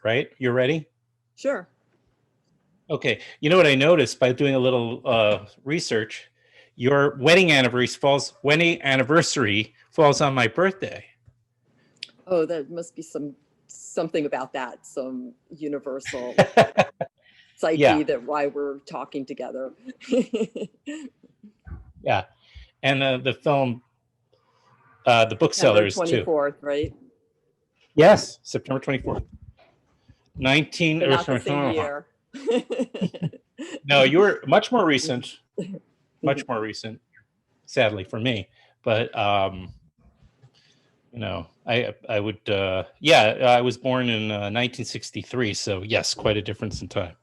right? You're ready? Sure. Okay. You know what I noticed by doing a little research? Your wedding anniversary falls on my birthday. Oh, there must be something about that, some universal Yeah, psyche that why we're talking together. yeah. And the film, the September booksellers too. 24th, right? Yes, September 24th. 19 But or not the sorry, same year. no, you were much more recent, sadly for me. But I would yeah, I was born in 1963, so yes, quite a difference in time.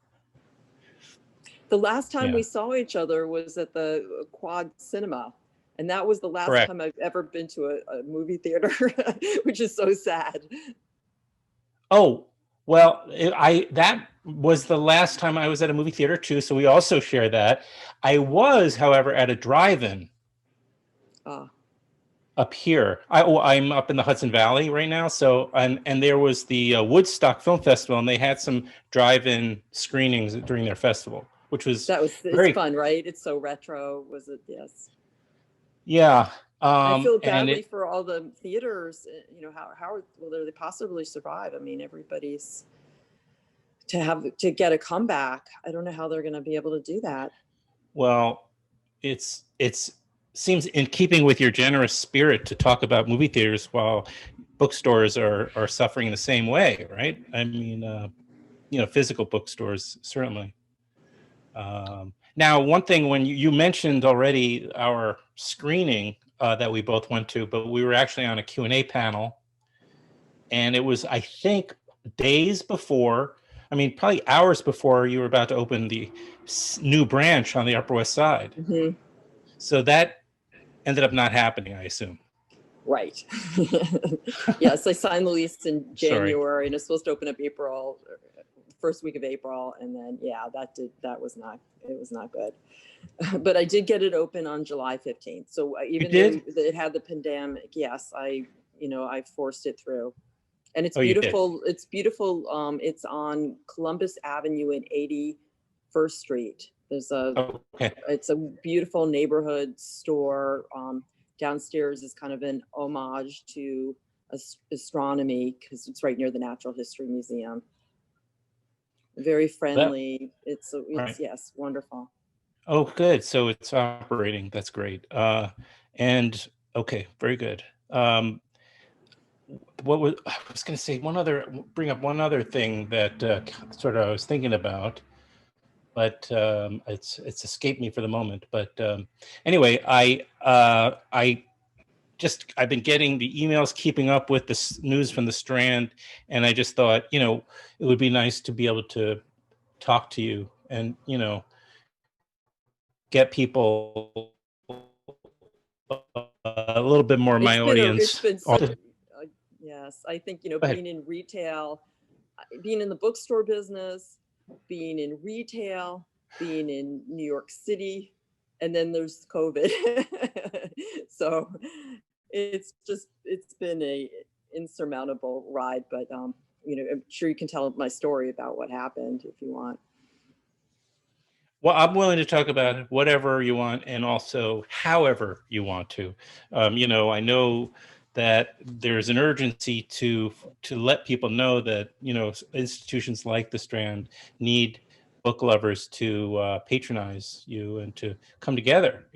The last time Yeah, we saw each other was at the Quad Cinema. And that was the last correct. time I've ever been to a movie theater, which is so sad. Oh, well, I that was the last time I was at a movie theater too, so we also share that. I was, however, at a drive-in Ah, up here. I'm up in the Hudson Valley right now, so and there was the Woodstock Film Festival, and they had some drive-in screenings during their festival, which was it's very, fun, right? It's so retro, was it? Yes. yeah. I feel And badly for all the theaters. How will they possibly survive? I mean, everybody's to get a comeback. I don't know how they're going to be able to do that. well, it's seems in keeping with your generous spirit to talk about movie theaters while bookstores are suffering the same way, right? I mean, physical bookstores certainly. Now, one thing when you mentioned already our screening that we both went to, but we were actually on a Q&A panel, and it was, I think, days before, I mean, probably hours before you were about to open the new branch on the Upper West Side. Mm-hmm. So that ended up not happening, I assume. Right. Yes, I signed the lease in Sorry. January, and it's supposed to open up first week of April, and then yeah, it was not good. But I did get it open on July 15th. So even though it had the pandemic, yes, I forced it through. And it's Oh, you did? beautiful. It's beautiful. It's on Columbus Avenue and 81st Street. Okay. It's a beautiful neighborhood store. Downstairs is kind of an homage to astronomy because it's right near the Natural History Museum. Very friendly. It's right. yes, wonderful. Oh, good. So it's operating. That's great. And okay, very good. I was going to say bring up one other thing that sort of I was thinking about, but it's escaped me for the moment. But anyway, I've been getting the emails, keeping up with the news from the Strand, and I just thought, it would be nice to be able to talk to you and get people a little bit more of my It's audience. been so yes, I think Go ahead. being in retail, being in the bookstore business, being in retail, being in New York City, and then there's COVID. So it's been a insurmountable ride, but I'm sure you can tell my story about what happened if you want. Well, I'm willing to talk about it, whatever you want, and also however you want to. I know that there's an urgency to let people know that institutions like the Strand need book lovers to patronize you and to come together.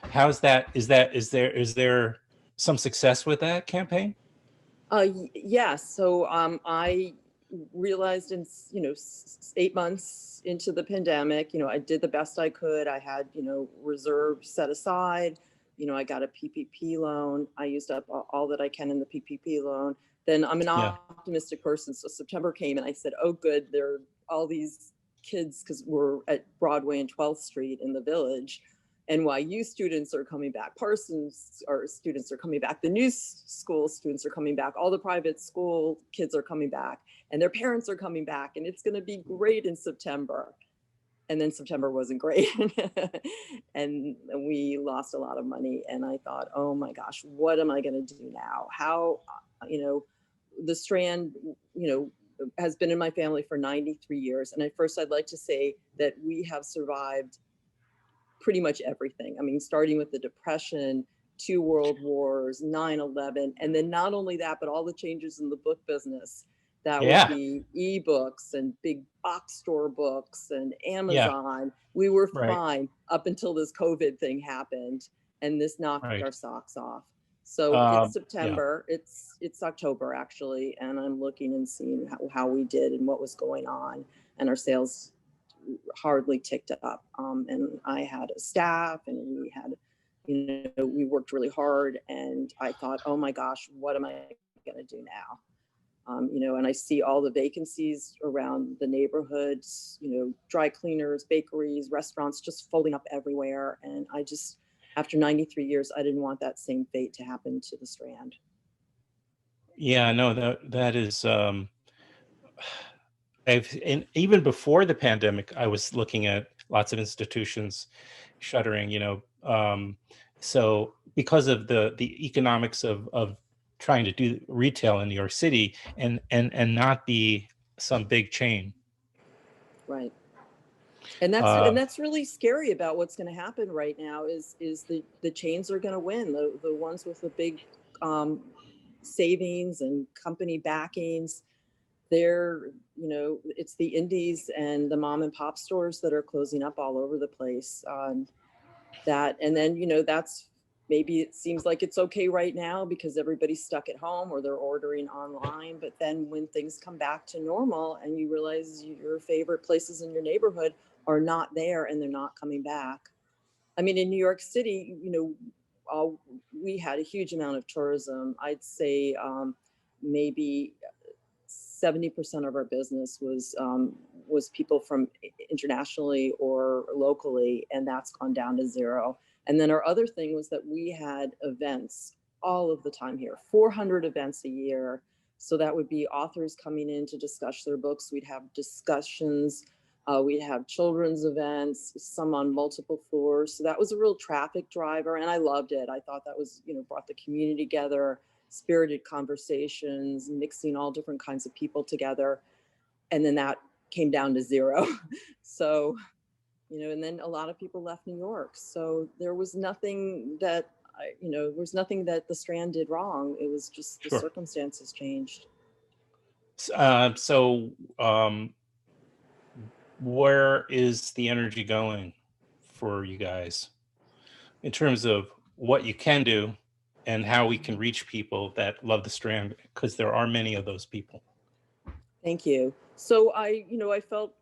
How's that? Is there some success with that campaign? Yes. So I realized in 8 months into the pandemic, I did the best I could. I had reserves set aside. I got a PPP loan. I used up all that I can in the PPP loan. Then I'm an Yeah. optimistic person. So September came and I said, oh, good. There are all these kids because we're at Broadway and 12th Street in the Village. NYU students are coming back. Parsons students are coming back. The new school students are coming back. All the private school kids are coming back, and their parents are coming back. And it's going to be great in September. And then September wasn't great, and we lost a lot of money. And I thought, oh my gosh, what am I going to do now? How, the Strand, has been in my family for 93 years. And at first, I'd like to say that we have survived pretty much everything. I mean, starting with the Depression, 2 world wars, 9/11, and then not only that, but all the changes in the book business. That would Yeah. be ebooks and big box store books and Yeah. Amazon. We were Right. fine up until this COVID thing happened, and this knocked Right. our socks off. So it's Yeah. September, it's October actually, and I'm looking and seeing how we did and what was going on, and our sales hardly ticked up. And I had a staff, and we had, we worked really hard, and I thought, oh my gosh, what am I going to do now? And I see all the vacancies around the neighborhoods, dry cleaners, bakeries, restaurants just folding up everywhere. And I just, after 93 years, I didn't want that same fate to happen to the Strand. Yeah, no, that is, and even before the pandemic, I was looking at lots of institutions shuttering, so because of the economics of trying to do retail in New York City and not be some big chain. Right. And that's really scary about what's going to happen right now is the chains are going to win, the ones with the big savings and company backings. They're, it's the indies and the mom and pop stores that are closing up all over the place. And then, that's, maybe it seems like it's okay right now because everybody's stuck at home or they're ordering online. But then when things come back to normal and you realize your favorite places in your neighborhood are not there and they're not coming back. I mean, in New York City, we had a huge amount of tourism. I'd say maybe 70% of our business was people from internationally or locally, and that's gone down to zero. And then our other thing was that we had events all of the time here, 400 events a year. So that would be authors coming in to discuss their books. We'd have discussions. We'd have children's events, some on multiple floors. So that was a real traffic driver, and I loved it. I thought that was, brought the community together, spirited conversations, mixing all different kinds of people together. And then that came down to zero. So, and then a lot of people left New York. So there was nothing that, there was nothing that the Strand did wrong. It was just the Sure. circumstances changed. Where is the energy going for you guys in terms of what you can do and how we can reach people that love the Strand? Because there are many of those people. Thank you. So I felt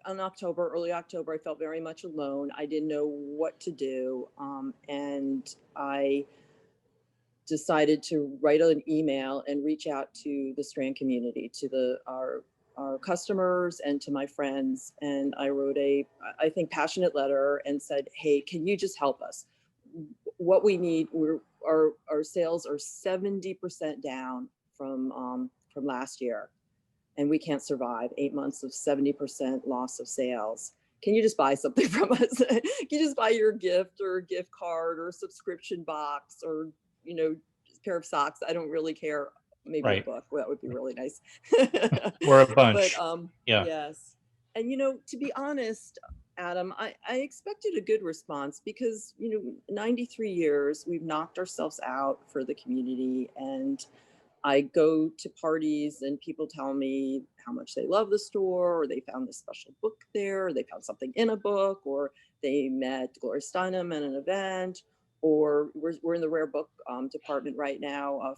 early October, I felt very much alone. I didn't know what to do. And I decided to write an email and reach out to the Strand community, to our customers and to my friends. And I wrote I think, passionate letter and said, hey, can you just help us? What we need, our sales are 70% down from last year. And we can't survive 8 months of 70% loss of sales. Can you just buy something from us? Can you just buy your gift or a gift card or a subscription box or, a pair of socks? I don't really care. Maybe Right. a book. Well, that would be really nice. Or a bunch. But yeah. Yes. And, to be honest, Adam, I expected a good response because, 93 years, we've knocked ourselves out for the community. And I go to parties and people tell me how much they love the store, or they found this special book there, or they found something in a book, or they met Gloria Steinem at an event, or we're in the rare book department right now.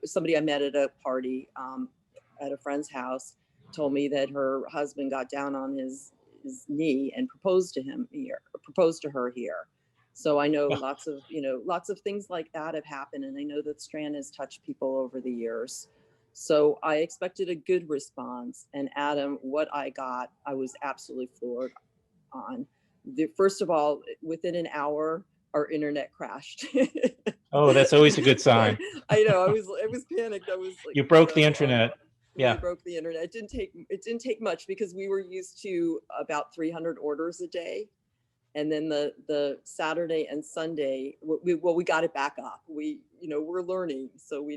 Somebody I met at a party at a friend's house told me that her husband got down on his knee and proposed to her here. So I know lots of things like that have happened, and I know that Strand has touched people over the years. So I expected a good response, and Adam, what I got, I was absolutely floored on. First of all, within an hour, our internet crashed. Oh, that's always a good sign. I know. I was panicked. I was like, you broke the internet. Yeah, we broke the internet. It didn't take much because we were used to about 300 orders a day. And then the Saturday and Sunday, we got it back up. We're learning, so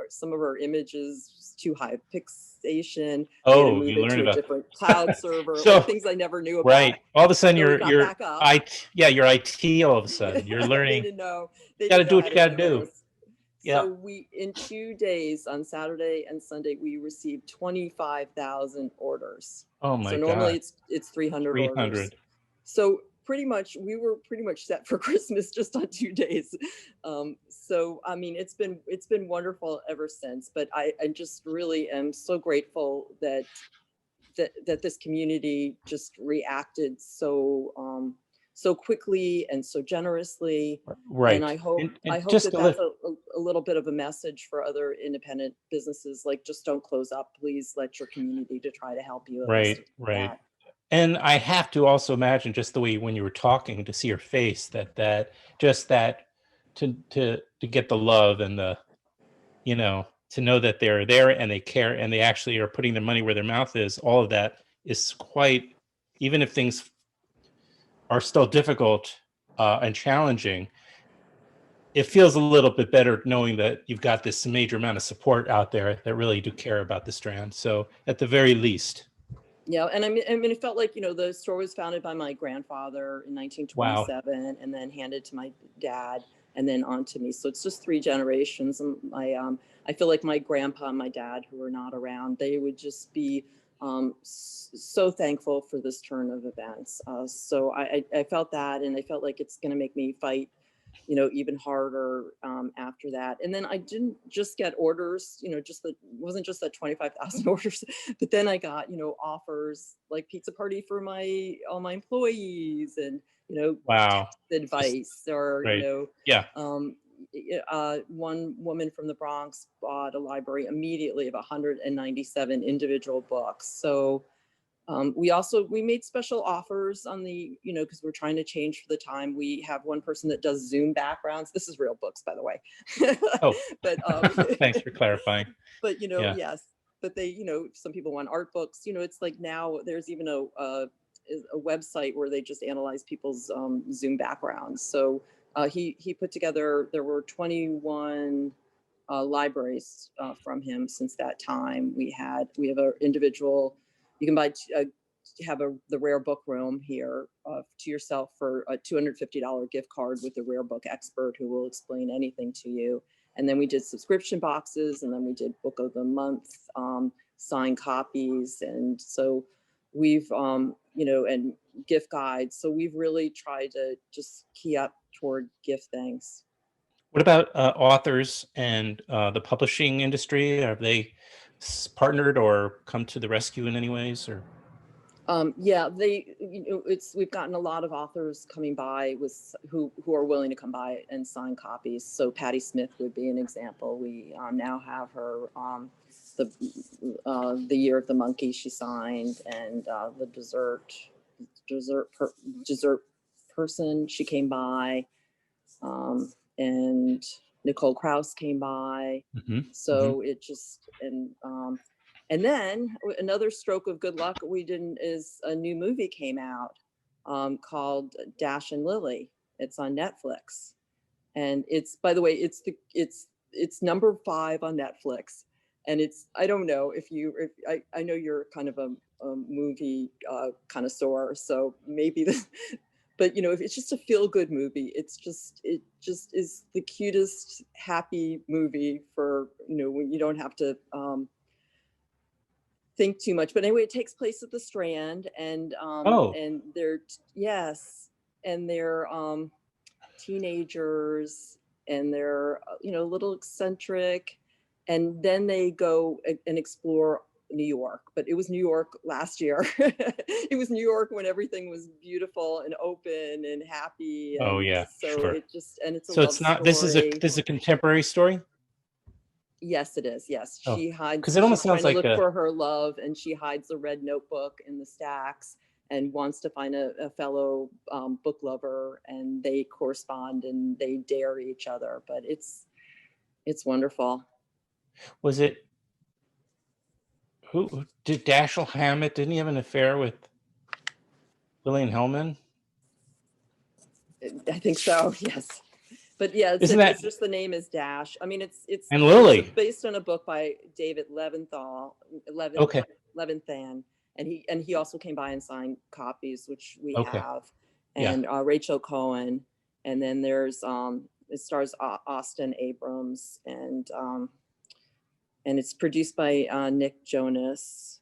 some of our images was too high fixation. We had to Oh, move you it learn to a about different cloud server, like so things I never knew about. right. All of a sudden, So we got you're back up. yeah, you're IT. All of a sudden, you're They learning. didn't know. They Got to didn't do know what how you to got to do do. this. Yeah. So in 2 days, on Saturday and Sunday, we received 25,000 orders. Oh my So normally God. it's 300 orders. 300. So we were pretty much set for Christmas just on 2 days. So I mean, it's been wonderful ever since. But I just really am so grateful that this community just reacted so quickly and so generously. And Right. I And hope just that to that's lift. a little bit of a message for other independent businesses, like, just don't close up. Please let your community to try to help you, at least Right. to do Right. that. And I have to also imagine, just the way when you were talking, to see your face, that just that, to get the love and the, to know that they're there and they care and they actually are putting their money where their mouth is. All of that is quite, even if things are still difficult and challenging, it feels a little bit better knowing that you've got this major amount of support out there that really do care about the Strand. So at the very least. Yeah, and I mean, it felt like, the store was founded by my grandfather in Wow. 1927, and then handed to my dad, and then on to me. So it's just three generations. And I feel like my grandpa and my dad, who are not around, they would just be so thankful for this turn of events. So I felt that, and I felt like it's going to make me fight, even harder after that. And then I didn't just get orders, wasn't just that 25,000 orders, but then I got, offers like pizza party for all my employees, and, Wow. Just advice, or, right. Yeah. one woman from the Bronx bought a library immediately of 197 individual books. So we made special offers on because we're trying to change for the time. We have one person that does Zoom backgrounds. This is real books, by the way. Oh, But thanks for clarifying. but Yeah. yes, but they, some people want art books. It's like now there's even a website where they just analyze people's Zoom backgrounds. So he put together, there were 21 libraries from him since that time. We have an individual, you can the rare book room here to yourself for a $250 gift card with a rare book expert who will explain anything to you. And then we did subscription boxes, and then we did book of the month, signed copies. And so we've, and gift guides. So we've really tried to just key up toward gift things. What about authors and the publishing industry? Have they partnered or come to the rescue in any ways? Or Yeah, we've gotten a lot of authors coming by who are willing to come by and sign copies. So Patti Smith would be an example. We now have her the Year of the Monkey she signed, and the dessert person, she came by, and Nicole Krauss came by. So it just, and then another stroke of good luck we didn't is a new movie came out called Dash and Lily. It's on Netflix, and it's, by the way, it's number 5 on Netflix. And I don't know if I know you're kind of a movie connoisseur, so maybe but if it's just a feel-good movie, it just is the cutest, happy movie for when you don't have to think too much. But anyway, it takes place at the Strand, and and they're teenagers, and they're a little eccentric, and then they go and explore New York. But it was New York last year. It was New York when everything was beautiful and open and happy. oh And yeah, so sure. it's a So love it's not. story. This is a contemporary story. Yes, it is. Yes, Oh, she because it almost she's trying sounds to like look a. for her love, and she hides a red notebook in the stacks and wants to find a fellow book lover, and they correspond and they dare each other. But it's wonderful. Was it who did Dashiell Hammett? Didn't he have an affair with Lillian Hellman? I think so. Yes. But yeah, it's just the name is Dash. I mean, it's and Lily based on a book by David Levinthal, okay Levinthan, and he also came by and signed copies, which we okay have, yeah and Rachel Cohen, and then there's it stars Austin Abrams, and it's produced by Nick Jonas,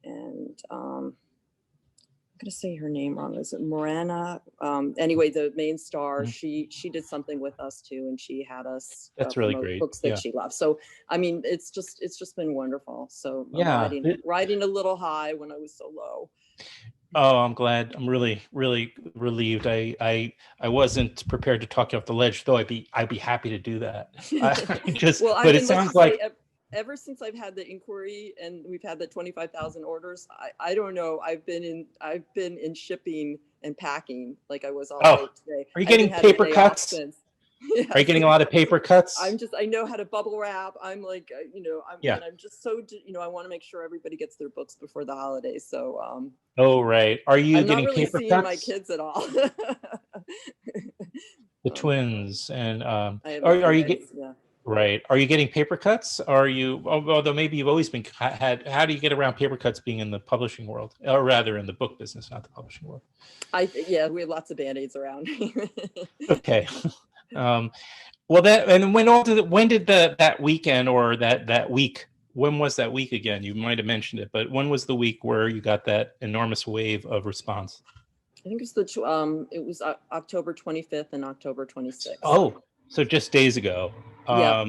and I'm gonna say her name wrong. Is it Morana? Anyway, the main star, she did something with us too, and she had us that's really promote great books that she loved. So I mean, it's just been wonderful. So I'm yeah riding a little high when I was so low. Oh, I'm glad. I'm really, really relieved. I wasn't prepared to talk you off the ledge, though. I'd be happy to do that. Well, but it sounds like ever since I've had the inquiry and we've had the 25,000 orders, I don't know. I've been in shipping and packing like I was all day today. Are you getting paper cuts? Yes. Are you getting a lot of paper cuts? I know how to bubble wrap. I'm like, and I'm just so, I want to make sure everybody gets their books before the holidays. So, oh, right. Are you I'm getting not really paper seeing cuts? my kids at all. The twins and are you getting? Yeah. Right. Are you getting paper cuts? Are you, although maybe you've always been how do you get around paper cuts being in the publishing world, or rather in the book business, not the publishing world? We have lots of Band-Aids around. Okay. Well, when did that weekend or that week? When was that week again? You might have mentioned it, but when was the week where you got that enormous wave of response? I think it was October 25th and October 26th. Oh, so just days ago. Yeah.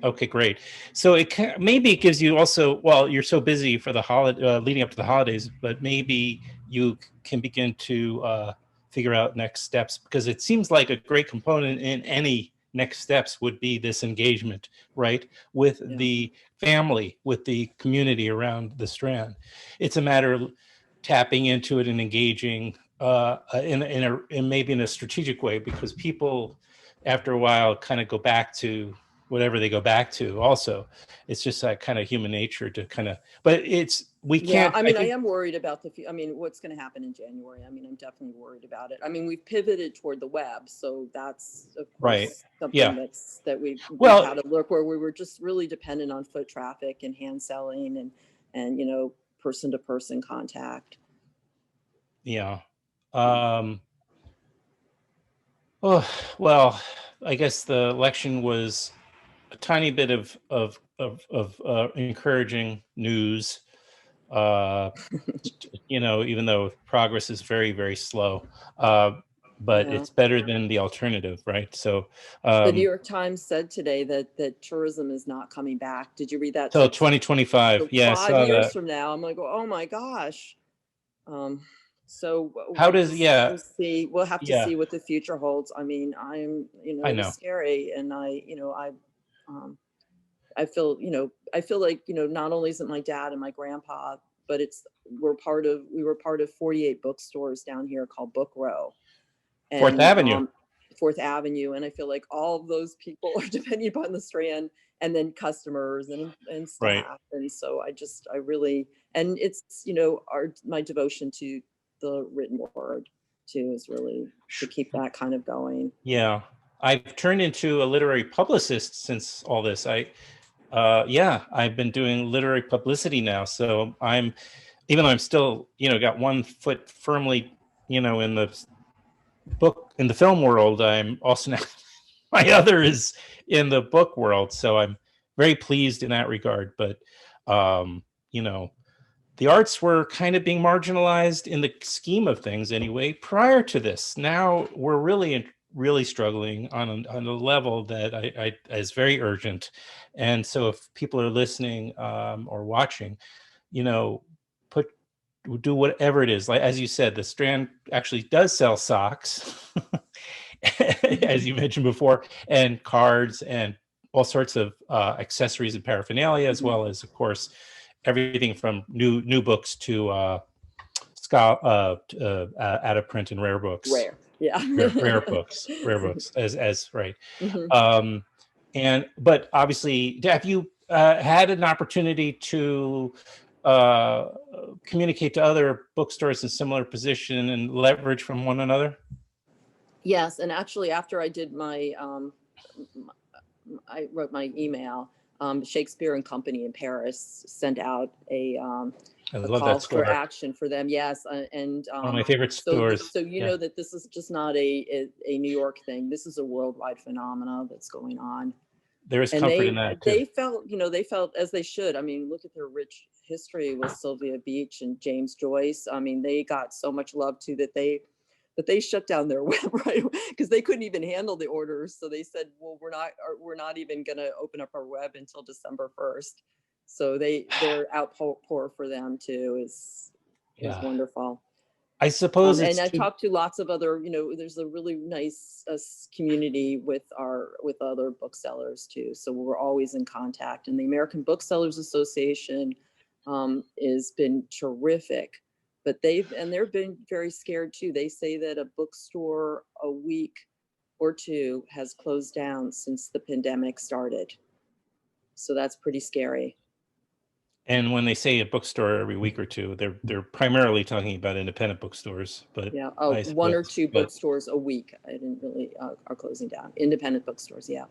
Okay, great. So maybe it gives you also, well, you're so busy for the holiday, leading up to the holidays, but maybe you can begin to figure out next steps, because it seems like a great component in any next steps would be this engagement, right, with the family, with the community around the Strand. It's a matter of tapping into it and engaging in maybe in a strategic way, because people after a while kind of go back to whatever they go back to. Also, it's just that kind of human nature to kind of, but we can't. I mean, I am worried about what's going to happen in January. I mean, I'm definitely worried about it. I mean, we've pivoted toward the web, so that's of course something that we've had to look, where we were just really dependent on foot traffic and hand selling and person to person contact. Yeah. Oh, well, I guess the election was a tiny bit of encouraging news. Even though progress is very, very slow, but it's better than the alternative, right? So the New York Times said today that tourism is not coming back. Did you read that? Till 2025. So yeah, 5 years from now. I'm like, oh my gosh. So how does we'll have to see what the future holds. I mean, it was scary, and I feel like not only is it my dad and my grandpa, but we were part of 48 bookstores down here called Book Row, and Fourth Avenue, and I feel like all of those people are depending upon the Strand, and then customers and staff, right. And so I really, and it's my devotion to the written word too is really to keep that kind of going. Yeah, I've turned into a literary publicist since all this. I've been doing literary publicity now, so even though I'm still got one foot firmly in the film world, I'm also now my other is in the book world, so I'm very pleased in that regard. But the arts were kind of being marginalized in the scheme of things anyway prior to this. Now we're really struggling on a level that is very urgent. And so if people are listening or watching, do whatever it is. Like, as you said, the Strand actually does sell socks, as you mentioned before, and cards and all sorts of accessories and paraphernalia, as well as, of course, everything from new books to out of print and rare books. Rare books as right. But obviously, have you had an opportunity to communicate to other bookstores in similar position and leverage from one another? Yes, and actually, after I did my, I wrote my email. Shakespeare and Company in Paris sent out I a love call that for store. action for them. Yes, and One of my favorite stores. so you Yeah, know that this is just not a New York thing. This is a worldwide phenomena that's going on. there is And comfort in that too. they felt, you know, they felt as they should. I mean, look at their rich history with Sylvia Beach and James Joyce. I mean, they got so much love too that they shut down their web right because they couldn't even handle the orders. So they said, well, we're not even going to open up our web until December 1st. So their outpour for them too is Yeah, wonderful. I suppose And it's I've too. talked to lots of other, you know, there's a really nice community with other booksellers too. So we're always in contact. And the American Booksellers Association has been terrific, but they've been very scared too. They say that a bookstore a week or two has closed down since the pandemic started. So that's pretty scary. And when they say a bookstore every week or two, they're primarily talking about independent bookstores. But Yeah. I One or suppose, two but bookstores a week. I didn't really are closing down. Independent bookstores. Yeah.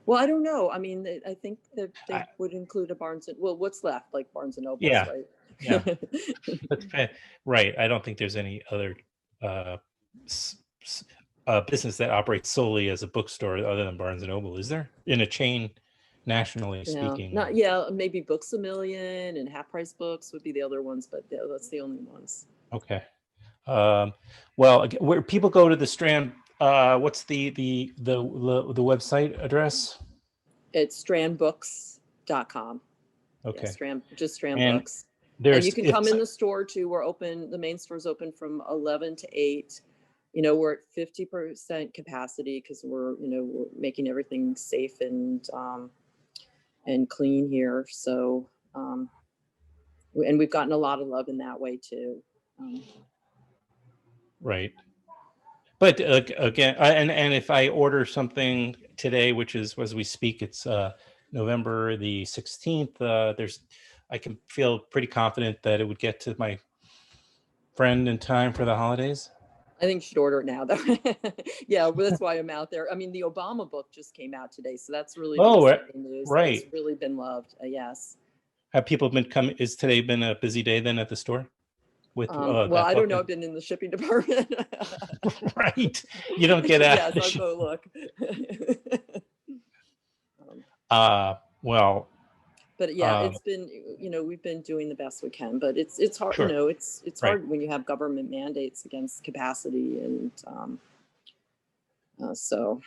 Well, I don't know. I mean, I think that they I, would include a Barnes and, well, what's left, like Barnes and Nobles, yeah, yeah, right? that's right. I don't think there's any other uh, s- business that operates solely as a bookstore other than Barnes and Noble. Is there in a chain, nationally Yeah, speaking? not, yeah, maybe Books a Million and Half Price Books would be the other ones, but yeah, that's the only ones. Okay. Um, well, where people go to the Strand, what's the website address? It's strandbooks.com. Yeah, Okay. just Strand And Books. And you there's can come it's in the store too. We're open, the main store's open from 11 to 8. You know, we're at 50% capacity because we're making everything safe and clean here. So, and we've gotten a lot of love in that way too. right. But again, and if I order something today, which is as we speak, it's November the 16th. I can feel pretty confident that it would get to my friend in time for the holidays. I think you should order it now though. Yeah, well, that's why I'm out there. I mean, the Obama book just came out today, so that's really the Oh, exciting news. It's right. really been loved. Yes. Have people been coming? Is today been a busy day then at the store with Well, that I don't book? know. I've been in the shipping department. Right. You don't get out. Yes, I'll go look. Um, Well, but yeah, um, it's been, we've been doing the best we can, but it's hard, sure. it's Right. hard when you have government mandates against capacity and so.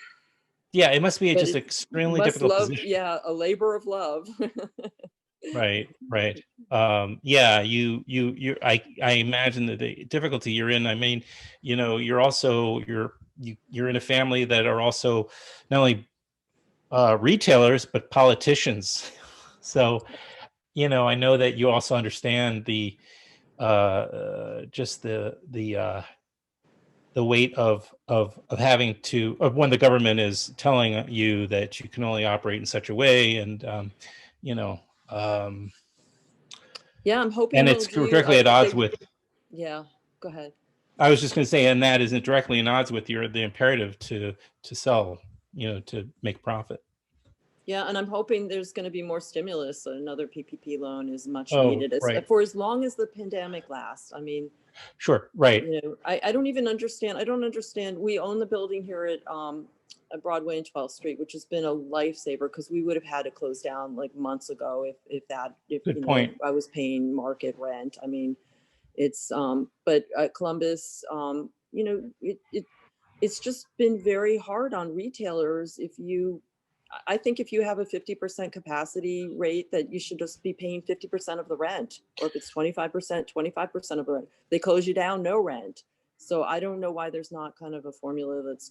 Yeah, it must be But just it extremely must difficult love, position. yeah, a labor of love. Right, right. Yeah, I imagine that the difficulty you're in. I mean, you're also you're in a family that are also not only retailers but politicians. So, I know that you also understand just the weight of having to of when the government is telling you that you can only operate in such a way, and you know um Yeah, I'm hoping and they'll it's do, directly at odds with. yeah, go ahead. I was just going to say, and that isn't directly in odds with the imperative to sell, to make profit. Yeah, and I'm hoping there's going to be more stimulus. Another PPP loan is much Oh, needed right. for as long as the pandemic lasts. I mean, Sure. Right. I don't even understand. I don't understand. We own the building here at Broadway and 12th Street, which has been a lifesaver because we would have had to close down like months ago if Good point. I was paying market rent. I mean, it's but Columbus, it's just been very hard on retailers. I think if you have a 50% capacity rate, that you should just be paying 50% of the rent, or if it's 25%, 25% of the rent. They close you down, no rent. So I don't know why there's not kind of a formula that's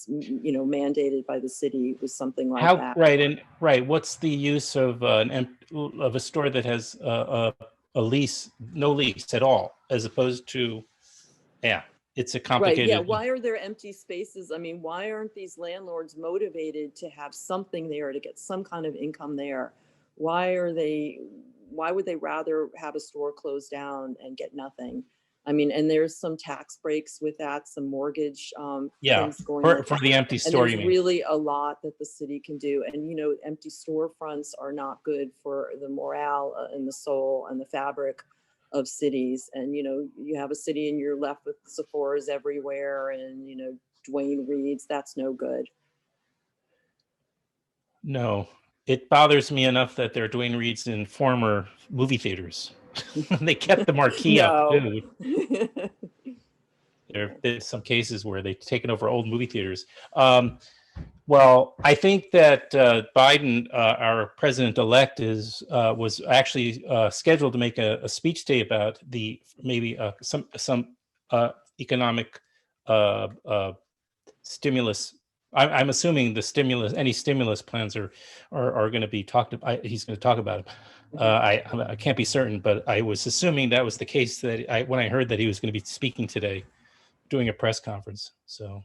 mandated by the city with something like How that. right and right. What's the use of of a store that has a lease, no lease at all, as opposed to, yeah, it's a Right. Yeah. complicated. Why are there empty spaces? I mean, why aren't these landlords motivated to have something there to get some kind of income there? Why would they rather have a store closed down and get nothing? I mean, and there's some tax breaks with that, some mortgage Yeah, things going on. for the empty And store, there's you mean? really a lot that the city can do. And, you know, empty storefronts are not good for the morale and the soul and the fabric of cities. And, you know, you have a city and you're left with Sephora's everywhere and, you know, Dwayne Reed's, that's no good. No, it bothers me enough that there are Dwayne Reeds in former movie theaters. They kept the marquee up No. too. There's some cases where they've taken over old movie theaters. Well, I think that Biden, our president-elect, was actually scheduled to make a speech today about the maybe some economic stimulus. I'm assuming any stimulus plans are going to be talked about. He's going to talk about it. I can't be certain, but I was assuming that was the case that when I heard that he was going to be speaking today, doing a press conference. So.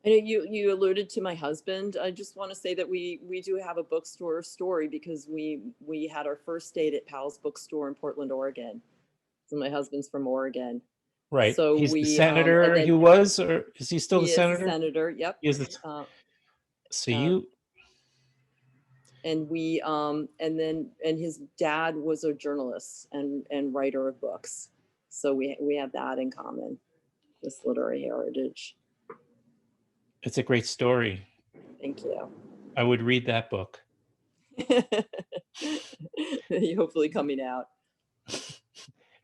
I know you alluded to my husband. I just want to say that we do have a bookstore story because we had our first date at Powell's Bookstore in Portland, Oregon. So my husband's from Oregon. Right. So he's the senator. He was, or is he still the senator? Is the senator. Yep. He is the. So you. And we and his dad was a journalist and writer of books. So we have that in common, this literary heritage. It's a great story. Thank you. I would read that book. Hopefully coming out.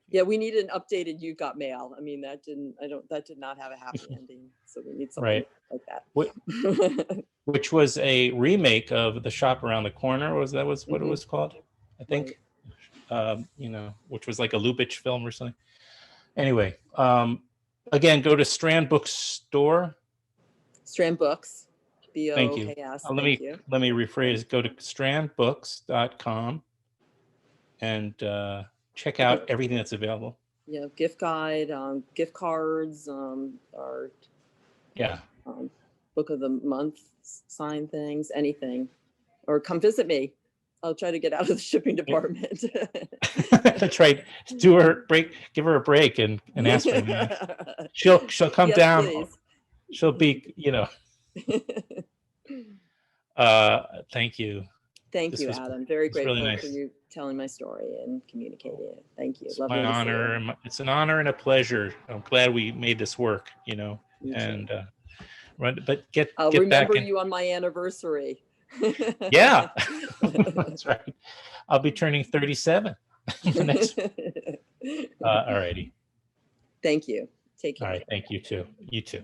Yeah, we need an updated You Got Mail. I mean, that did not have a happy ending. So we need something like that. Which was a remake of The Shop Around the Corner. What it was called? I think. Right. You know, which was like a Lubitsch film or something. Anyway, again, go to Strand Bookstore. Strand Books. Thank you. Let me rephrase. Go to strandbooks.com and check out everything that's available. Yeah, gift guide, gift cards, our book of the month sign things, anything, or come visit me. I'll try to get out of the shipping department. That's right. Give her a break and ask for me. She'll come down. Please. She'll be, you know. Thank you. Thank you, Adam. Very grateful really nice. For you telling my story and communicating it. Thank you. It's my honor. It's an honor and a pleasure. I'm glad we made this work, you know. And but I'll remember you on my anniversary. Yeah, that's right. I'll be turning 37 next. All righty. Thank you. Take care. All right. Thank you too. You too.